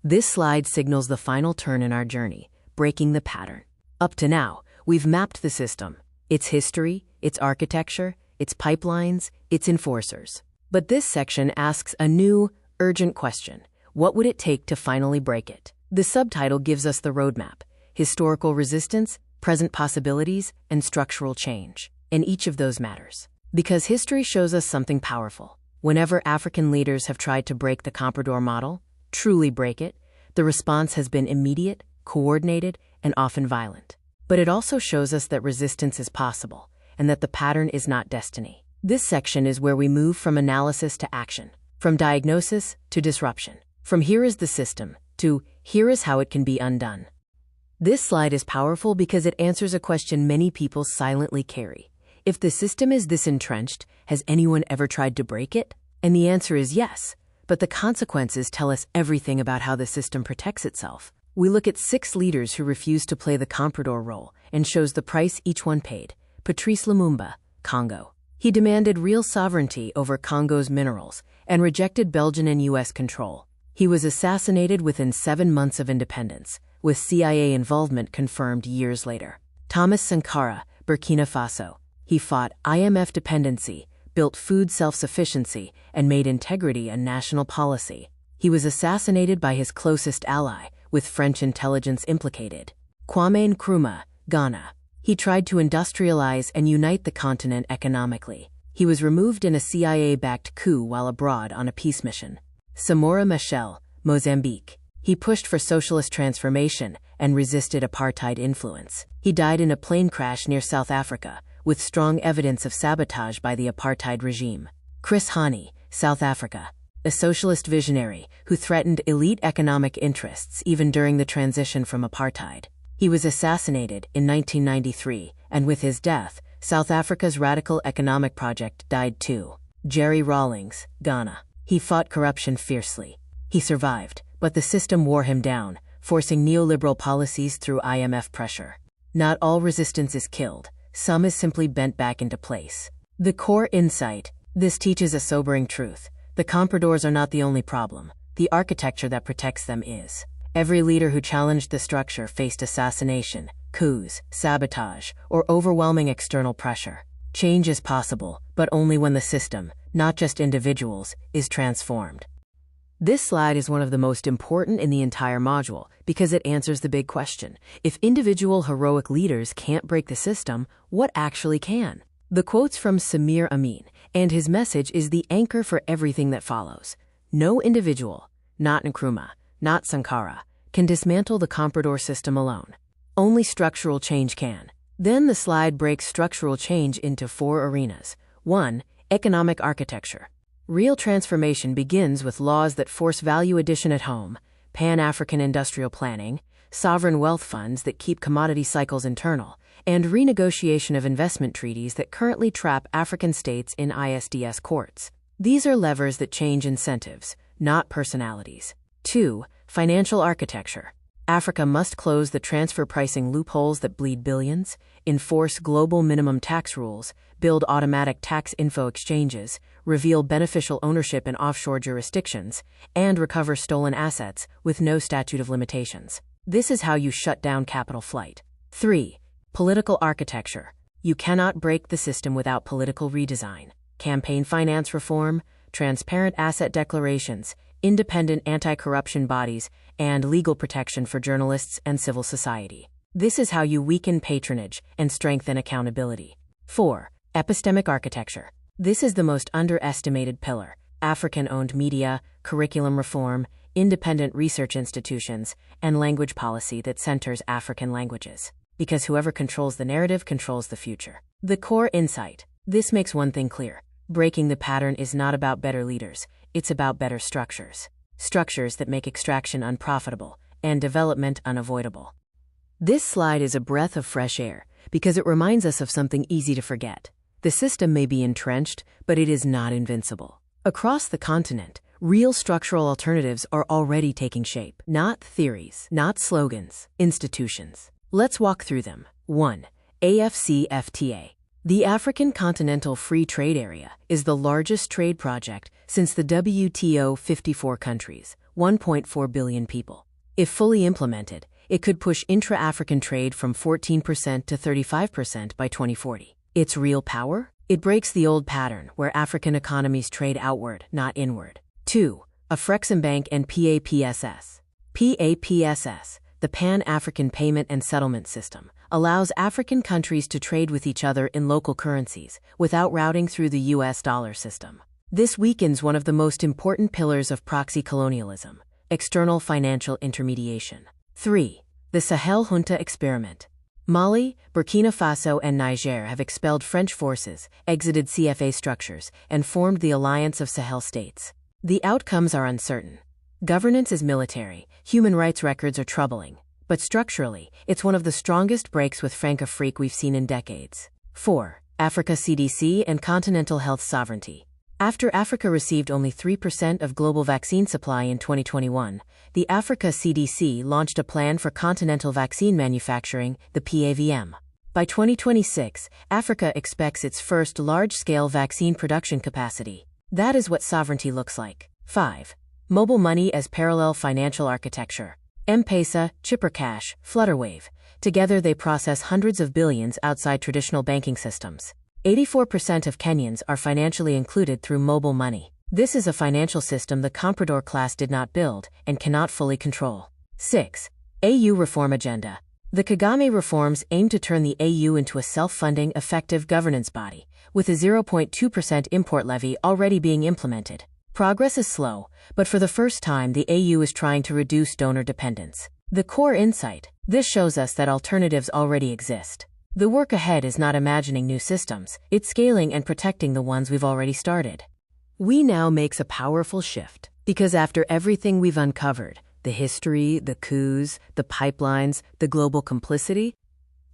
This slide signals the final turn in our journey, breaking the pattern. Up to now, we've mapped the system, its history, its architecture, its pipelines, its enforcers. But this section asks a new, urgent question. What would it take to finally break it? The subtitle gives us the roadmap: historical resistance, present possibilities, and structural change. And each of those matters. Because history shows us something powerful. Whenever African leaders have tried to break the Comprador model, truly break it, the response has been immediate, coordinated, and often violent. But it also shows us that resistance is possible, and that the pattern is not destiny. This section is where we move from analysis to action, from diagnosis to disruption, from here is the system to here is how it can be undone. This slide is powerful because it answers a question many people silently carry. If the system is this entrenched, has anyone ever tried to break it? And the answer is yes, but the consequences tell us everything about how the system protects itself. We look at 6 leaders who refused to play the Comprador role and shows the price each one paid. Patrice Lumumba, Congo. He demanded real sovereignty over Congo's minerals and rejected Belgian and U.S. control. He was assassinated within 7 months of independence, with CIA involvement confirmed years later. Thomas Sankara, Burkina Faso. He fought IMF dependency, built food self-sufficiency, and made integrity a national policy. He was assassinated by his closest ally, with French intelligence implicated. Kwame Nkrumah, Ghana. He tried to industrialize and unite the continent economically. He was removed in a CIA-backed coup while abroad on a peace mission. Samora Machel, Mozambique. He pushed for socialist transformation and resisted apartheid influence. He died in a plane crash near South Africa, with strong evidence of sabotage by the apartheid regime. Chris Hani, South Africa. A socialist visionary who threatened elite economic interests even during the transition from apartheid. He was assassinated in 1993, and with his death, South Africa's radical economic project died too. Jerry Rawlings, Ghana. He fought corruption fiercely. He survived, but the system wore him down, forcing neoliberal policies through IMF pressure. Not all resistance is killed. Some is simply bent back into place. The core insight: this teaches a sobering truth. The Compradors are not the only problem. The architecture that protects them is. Every leader who challenged the structure faced assassination, coups, sabotage, or overwhelming external pressure. Change is possible, but only when the system, not just individuals, is transformed. This slide is one of the most important in the entire module because it answers the big question. If individual heroic leaders can't break the system, what actually can? The quote's from Samir Amin, and his message is the anchor for everything that follows. No individual, not Nkrumah, not Sankara, can dismantle the Comprador system alone. Only structural change can. Then the slide breaks structural change into 4 arenas. 1. Economic architecture. Real transformation begins with laws that force value addition at home, Pan-African industrial planning, sovereign wealth funds that keep commodity cycles internal, and renegotiation of investment treaties that currently trap African states in ISDS courts. These are levers that change incentives, not personalities. 2. Financial architecture. Africa must close the transfer pricing loopholes that bleed billions, enforce global minimum tax rules, build automatic tax info exchanges, reveal beneficial ownership in offshore jurisdictions, and recover stolen assets with no statute of limitations. This is how you shut down capital flight. 3. Political architecture. You cannot break the system without political redesign. Campaign finance reform, transparent asset declarations, independent anti-corruption bodies, and legal protection for journalists and civil society. This is how you weaken patronage and strengthen accountability. 4. Epistemic architecture. This is the most underestimated pillar. African-owned media, curriculum reform, independent research institutions, and language policy that centers African languages. Because whoever controls the narrative controls the future. The core insight. This makes one thing clear. Breaking the pattern is not about better leaders. It's about better structures. Structures that make extraction unprofitable and development unavoidable. This slide is a breath of fresh air because it reminds us of something easy to forget. The system may be entrenched, but it is not invincible. Across the continent, real structural alternatives are already taking shape. Not theories, not slogans, institutions. Let's walk through them. 1. AfCFTA. The African Continental Free Trade Area is the largest trade project since the WTO 54 countries, 1.4 billion people. If fully implemented, it could push intra-African trade from 14% to 35% by 2040. Its real power? It breaks the old pattern where African economies trade outward, not inward. 2. Afreximbank and PAPSS. PAPSS, the Pan-African Payment and Settlement System, allows African countries to trade with each other in local currencies without routing through the US dollar system. This weakens one of the most important pillars of proxy colonialism, external financial intermediation. 3. The Sahel Junta experiment. Mali, Burkina Faso, and Niger have expelled French forces, exited CFA structures, and formed the Alliance of Sahel States. The outcomes are uncertain. Governance is military, human rights records are troubling, but structurally, it's one of the strongest breaks with Francafrique we've seen in decades. 4. Africa CDC and continental health sovereignty. After Africa received only 3% of global vaccine supply in 2021, the Africa CDC launched a plan for continental vaccine manufacturing, the PAVM. By 2026, Africa expects its first large-scale vaccine production capacity. That is what sovereignty looks like. 5. Mobile money as parallel financial architecture. M-Pesa, Chippercash, Flutterwave. Together they process hundreds of billions outside traditional banking systems. 84% of Kenyans are financially included through mobile money. This is a financial system the Comprador Class did not build and cannot fully control. 6. AU Reform Agenda. The Kagame reforms aim to turn the AU into a self-funding, effective governance body, with a 0.2% import levy already being implemented. Progress is slow, but for the first time the AU is trying to reduce donor dependence. The core insight: this shows us that alternatives already exist. The work ahead is not imagining new systems, it's scaling and protecting the ones we've already started. We now makes a powerful shift, because after everything we've uncovered, the history, the coups, the pipelines, the global complicity,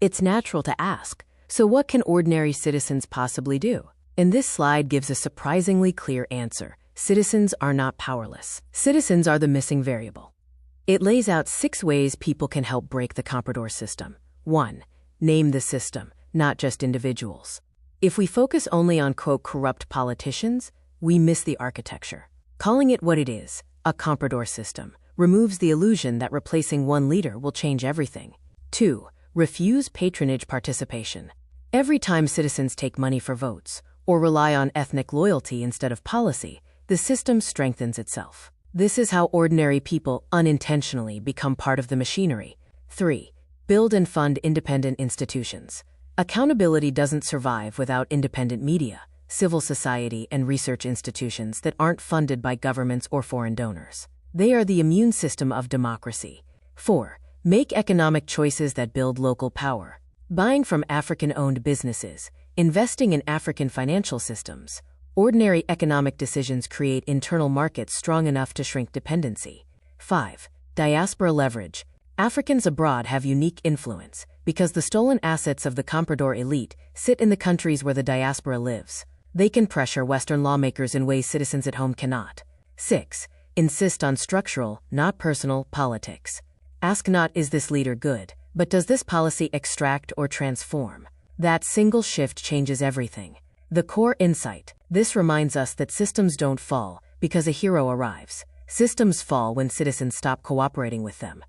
it's natural to ask, so what can ordinary citizens possibly do? And this slide gives a surprisingly clear answer. Citizens are not powerless. Citizens are the missing variable. It lays out 6 ways people can help break the Comprador system. 1. Name the system, not just individuals. If we focus only on, quote, corrupt politicians, we miss the architecture. Calling it what it is, a Comprador system, removes the illusion that replacing one leader will change everything. 2. Refuse patronage participation. Every time citizens take money for votes, or rely on ethnic loyalty instead of policy, the system strengthens itself. This is how ordinary people unintentionally become part of the machinery. 3. Build and fund independent institutions. Accountability doesn't survive without independent media, civil society, and research institutions that aren't funded by governments or foreign donors. They are the immune system of democracy. 4. Make economic choices that build local power. Buying from African-owned businesses, investing in African financial systems. Ordinary economic decisions create internal markets strong enough to shrink dependency. 5. Diaspora leverage. Africans abroad have unique influence because the stolen assets of the Comprador elite sit in the countries where the diaspora lives. They can pressure Western lawmakers in ways citizens at home cannot. 6. Insist on structural, not personal, politics. Ask not, is this leader good, but does this policy extract or transform? That single shift changes everything. The core insight: this reminds us that systems don't fall because a hero arrives. Systems fall when citizens stop cooperating with them.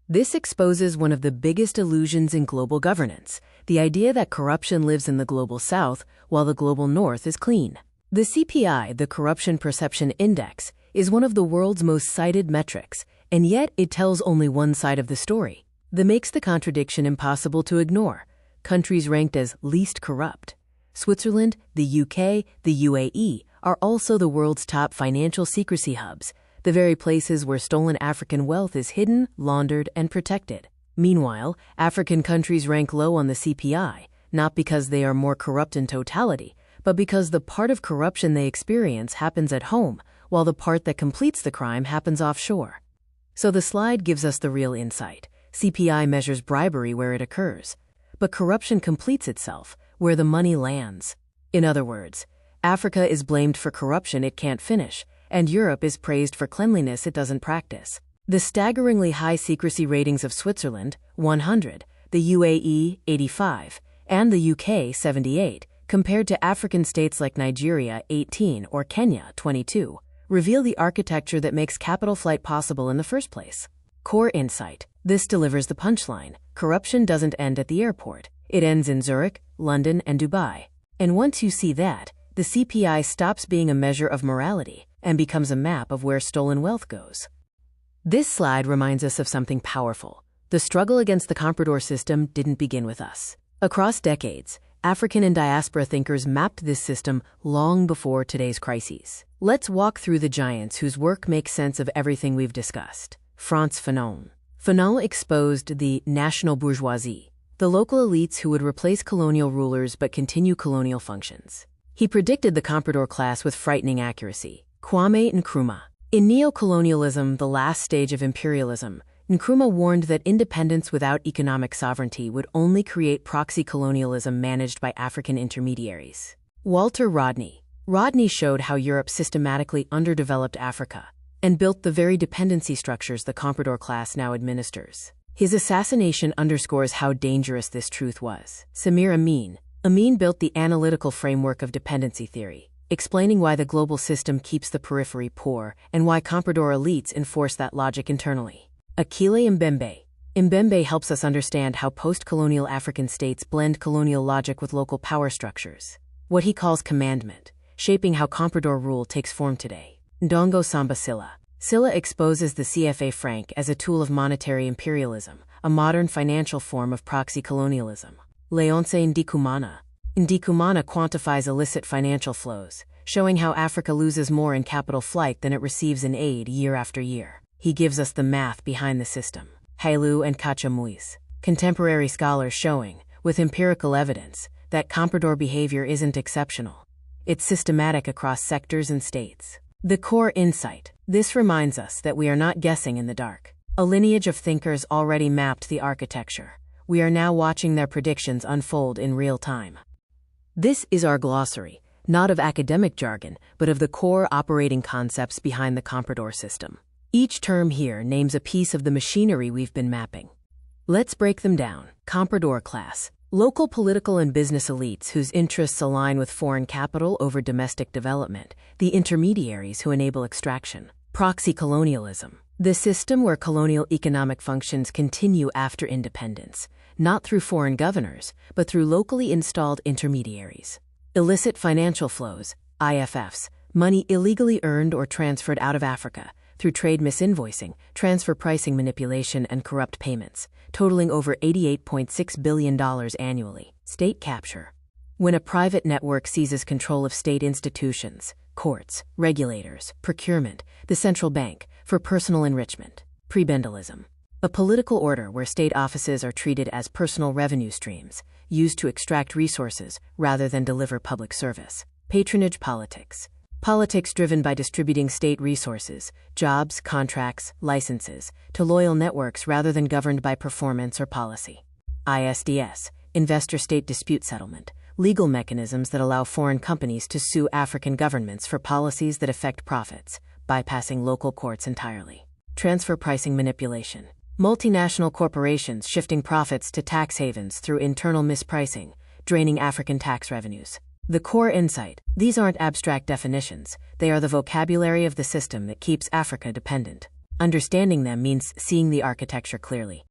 This exposes one of the biggest illusions in global governance, the idea that corruption lives in the global south while the global north is clean. The CPI, the Corruption Perception Index, is one of the world's most cited metrics, and yet it tells only one side of the story. That makes the contradiction impossible to ignore. Countries ranked as least corrupt. Switzerland, the UK, the UAE are also the world's top financial secrecy hubs, the very places where stolen African wealth is hidden, laundered, and protected. Meanwhile, African countries rank low on the CPI, not because they are more corrupt in totality, but because the part of corruption they experience happens at home, while the part that completes the crime happens offshore. So the slide gives us the real insight. CPI measures bribery where it occurs, but corruption completes itself where the money lands. In other words, Africa is blamed for corruption it can't finish, and Europe is praised for cleanliness it doesn't practice. The staggeringly high secrecy ratings of Switzerland, 100, the UAE, 85, and the UK, 78, compared to African states like Nigeria, 18, or Kenya, 22, reveal the architecture that makes capital flight possible in the first place. Core insight. This delivers the punchline. Corruption doesn't end at the airport. It ends in Zurich, London, and Dubai. And once you see that, the CPI stops being a measure of morality and becomes a map of where stolen wealth goes. This slide reminds us of something powerful. The struggle against the Comprador system didn't begin with us. Across decades, African and diaspora thinkers mapped this system long before today's crises. Let's walk through the giants whose work makes sense of everything we've discussed. Frantz Fanon. Fanon exposed the national bourgeoisie, the local elites who would replace colonial rulers but continue colonial functions. He predicted the Comprador class with frightening accuracy. Kwame Nkrumah. In neo-colonialism, the last stage of imperialism, Nkrumah warned that independence without economic sovereignty would only create proxy colonialism managed by African intermediaries. Walter Rodney. Rodney showed how Europe systematically underdeveloped Africa and built the very dependency structures the Comprador class now administers. His assassination underscores how dangerous this truth was. Samir Amin. Amin built the analytical framework of dependency theory, explaining why the global system keeps the periphery poor and why Comprador elites enforce that logic internally. Akile Mbembe. Mbembe helps us understand how post-colonial African states blend colonial logic with local power structures, what he calls commandment, shaping how Comprador rule takes form today. Ndongo Samba Sylla. Sylla exposes the CFA franc as a tool of monetary imperialism, a modern financial form of proxy colonialism. Leonce Ndikumana. Ndikumana quantifies illicit financial flows, showing how Africa loses more in capital flight than it receives in aid year after year. He gives us the math behind the system. Hailu and Kachamuis. Contemporary scholars showing, with empirical evidence, that Comprador behavior isn't exceptional. It's systematic across sectors and states. The core insight. This reminds us that we are not guessing in the dark. A lineage of thinkers already mapped the architecture. We are now watching their predictions unfold in real time. This is our glossary, not of academic jargon, but of the core operating concepts behind the Comprador system. Each term here names a piece of the machinery we've been mapping. Let's break them down. Comprador class. Local political and business elites whose interests align with foreign capital over domestic development, the intermediaries who enable extraction. Proxy colonialism. The system where colonial economic functions continue after independence, not through foreign governors, but through locally installed intermediaries. Illicit financial flows, IFFs, money illegally earned or transferred out of Africa, through trade misinvoicing, transfer pricing manipulation, and corrupt payments, totaling over $88.6 billion annually. State capture. When a private network seizes control of state institutions, courts, regulators, procurement, the central bank, for personal enrichment. Prebendalism. A political order where state offices are treated as personal revenue streams, used to extract resources rather than deliver public service. Patronage politics. Politics driven by distributing state resources, jobs, contracts, licenses, to loyal networks rather than governed by performance or policy. ISDS, investor-state dispute settlement, legal mechanisms that allow foreign companies to sue African governments for policies that affect profits, bypassing local courts entirely. Transfer pricing manipulation. Multinational corporations shifting profits to tax havens through internal mispricing, draining African tax revenues. The core insight. These aren't abstract definitions. They are the vocabulary of the system that keeps Africa dependent. Understanding them means seeing the architecture clearly.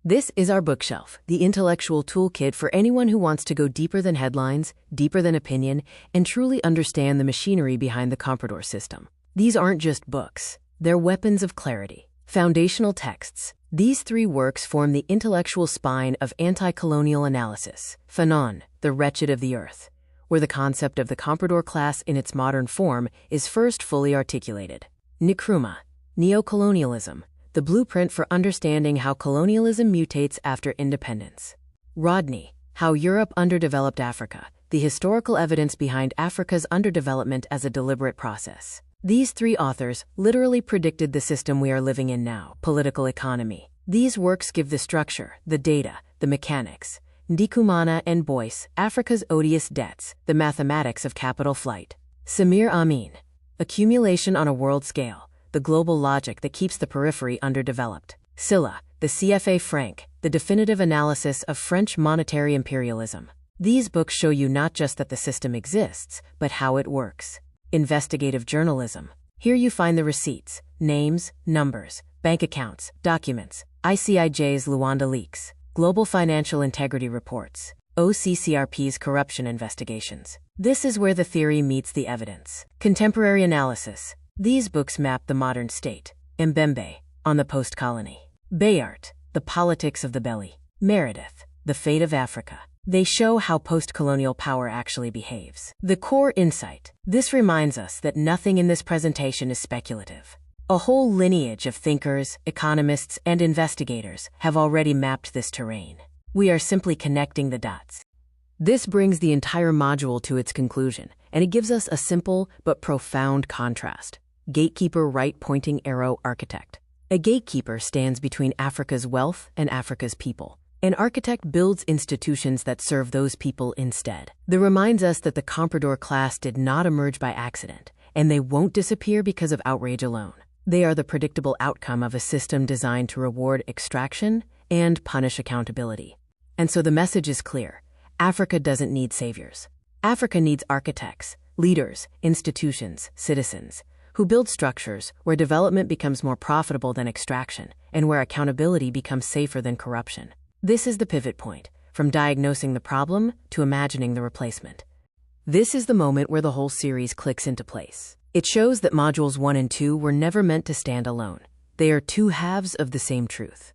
This is our bookshelf, the intellectual toolkit for anyone who wants to go deeper than headlines, deeper than opinion, and truly understand the machinery behind the Comprador system. These aren't just books. They're weapons of clarity. Foundational texts. These three works form the intellectual spine of anti-colonial analysis. Fanon, the wretched of the earth, where the concept of the Comprador class in its modern form is first fully articulated. Nkrumah, Neocolonialism, the blueprint for understanding how colonialism mutates after independence. Rodney, How Europe Underdeveloped Africa, the historical evidence behind Africa's underdevelopment as a deliberate process. These three authors literally predicted the system we are living in now, political economy. These works give the structure, the data, the mechanics. Ndikumana and Boyce, Africa's Odious Debts, the Mathematics of Capital Flight. Samir Amin, Accumulation on a World Scale, the Global Logic that Keeps the Periphery Underdeveloped. Sylla, the CFA franc, the Definitive Analysis of French Monetary Imperialism. These books show you not just that the system exists, but how it works. Investigative journalism. Here you find the receipts, names, numbers, bank accounts, documents, ICIJ's Luanda leaks, Global Financial Integrity Reports, OCCRP's corruption investigations. This is where the theory meets the evidence. Contemporary analysis. These books map the modern state. Mbembe, on the post-colony. Bayard, the politics of the belly. Meredith, the fate of Africa. They show how post-colonial power actually behaves. The core insight. This reminds us that nothing in this presentation is speculative. A whole lineage of thinkers, economists, and investigators have already mapped this terrain. We are simply connecting the dots. This brings the entire module to its conclusion, and it gives us a simple but profound contrast. Gatekeeper, right-pointing arrow architect. A gatekeeper stands between Africa's wealth and Africa's people. An architect builds institutions that serve those people instead. This reminds us that the Comprador class did not emerge by accident, and they won't disappear because of outrage alone. They are the predictable outcome of a system designed to reward extraction and punish accountability. And so the message is clear. Africa doesn't need saviors. Africa needs architects, leaders, institutions, citizens, who build structures where development becomes more profitable than extraction and where accountability becomes safer than corruption. This is the pivot point, from diagnosing the problem to imagining the replacement. This is the moment where the whole series clicks into place. It shows that modules 1 and 2 were never meant to stand alone. They are two halves of the same truth.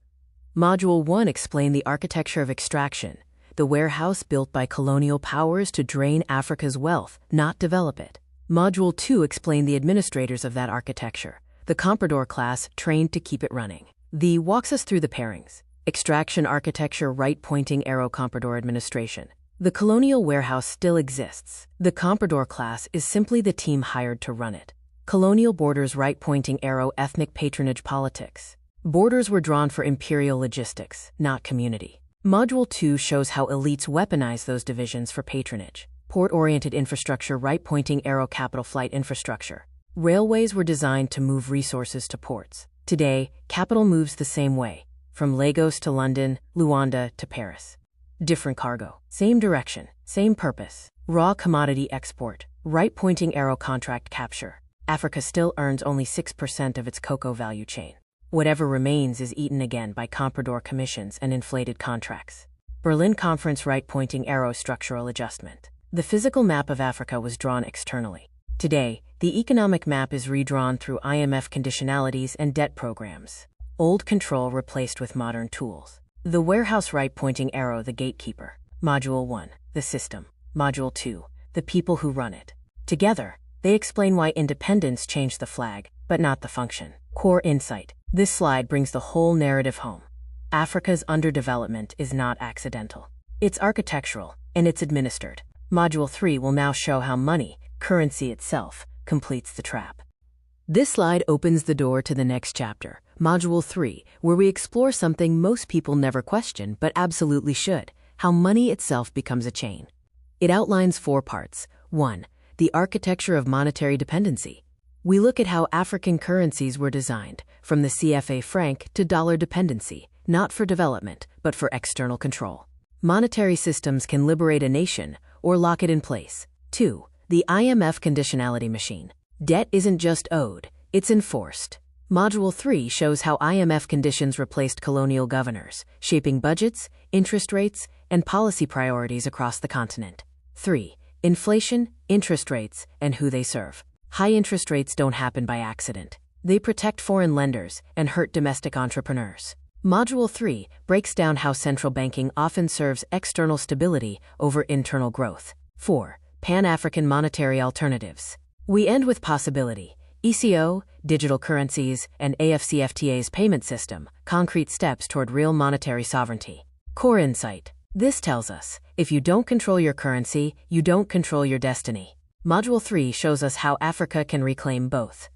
Module 1 explained the architecture of extraction, the warehouse built by colonial powers to drain Africa's wealth, not develop it. Module 2 explained the administrators of that architecture, the Comprador class trained to keep it running. The walks us through the pairings. Extraction architecture, right-pointing arrow Comprador administration. The colonial warehouse still exists. The Comprador class is simply the team hired to run it. Colonial borders, right-pointing arrow ethnic patronage politics. Borders were drawn for imperial logistics, not community. Module 2 shows how elites weaponize those divisions for patronage. Port-oriented infrastructure, right-pointing arrow capital flight infrastructure. Railways were designed to move resources to ports. Today, capital moves the same way. From Lagos to London, Luanda to Paris. Different cargo, same direction, same purpose. Raw commodity export, right-pointing arrow contract capture. Africa still earns only 6% of its cocoa value chain. Whatever remains is eaten again by comprador commissions and inflated contracts. Berlin Conference, right-pointing arrow structural adjustment. The physical map of Africa was drawn externally. Today, the economic map is redrawn through IMF conditionalities and debt programs. Old control replaced with modern tools. The warehouse, right-pointing arrow, the gatekeeper. Module 1, the system. Module 2, the people who run it. Together, they explain why independence changed the flag, but not the function. Core insight. This slide brings the whole narrative home. Africa's underdevelopment is not accidental. It's architectural, and it's administered. Module 3 will now show how money, currency itself, completes the trap. This slide opens the door to the next chapter, Module 3, where we explore something most people never question but absolutely should, how money itself becomes a chain. It outlines 4 parts. 1. The architecture of monetary dependency. We look at how African currencies were designed, from the CFA franc to dollar dependency, not for development, but for external control. Monetary systems can liberate a nation or lock it in place. 2. The IMF conditionality machine. Debt isn't just owed, it's enforced. Module 3 shows how IMF conditions replaced colonial governors, shaping budgets, interest rates, and policy priorities across the continent. 3. Inflation, interest rates, and who they serve. High interest rates don't happen by accident. They protect foreign lenders and hurt domestic entrepreneurs. Module 3 breaks down how central banking often serves external stability over internal growth. 4. Pan-African monetary alternatives. We end with possibility. ECO, digital currencies, and AFCFTA's payment system, concrete steps toward real monetary sovereignty. Core insight. This tells us, if you don't control your currency, you don't control your destiny. Module 3 shows us how Africa can reclaim both.